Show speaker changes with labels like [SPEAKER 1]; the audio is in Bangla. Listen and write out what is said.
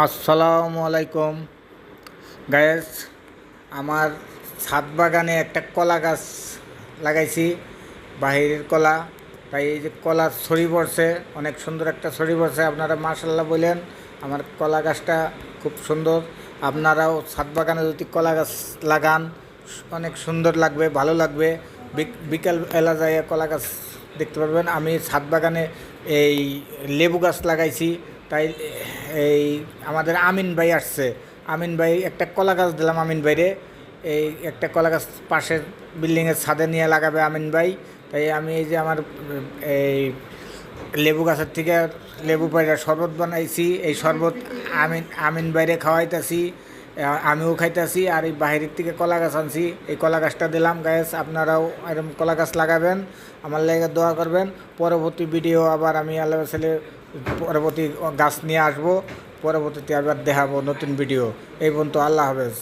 [SPEAKER 1] আসসালামু আলাইকুম গায়েস। আমার ছাদ বাগানে একটা কলা গাছ লাগাইছি, বাহিরের কলা। তাই এই যে কলার ছড়ি পড়ছে, অনেক সুন্দর একটা ছড়ি পড়ছে। আপনারা মাশাল্লাহ বললেন, আমার কলা গাছটা খুব সুন্দর। আপনারাও ছাদ বাগানে যদি কলা গাছ লাগান অনেক সুন্দর লাগবে, ভালো লাগবে। বিকাল বেলা যায় কলা গাছ দেখতে পারবেন। আমি ছাদ বাগানে এই লেবু গাছ লাগাইছি। তাই এই আমাদের আমিন ভাই আসছে, আমিন ভাই একটা কলা গাছ দিলাম আমিন ভাইরে। এই একটা কলা গাছ পাশের বিল্ডিংয়ের ছাদে নিয়ে লাগাবে আমিন ভাই। তাই আমি এই যে আমার এই লেবু গাছের থেকে লেবু পাইরা শরবত বানাইছি। এই শরবত আমিন আমিন বাইরে খাওয়াইতেছি, আমিও খাইতেছি। আর এই বাহিরের থেকে কলা গাছ আনছি, এই কলা গাছটা দিলাম। গাছ আপনারাও এরকম কলা গাছ লাগাবেন, আমার লেগে দোয়া করবেন। পরবর্তী ভিডিও আবার আমি আল্লাহ ছেলে পরবর্তী গাছ নিয়ে আসবো, পরবর্তীতে আবার দেখাবো নতুন ভিডিও। এই পর্যন্ত আল্লাহ হাফেজ।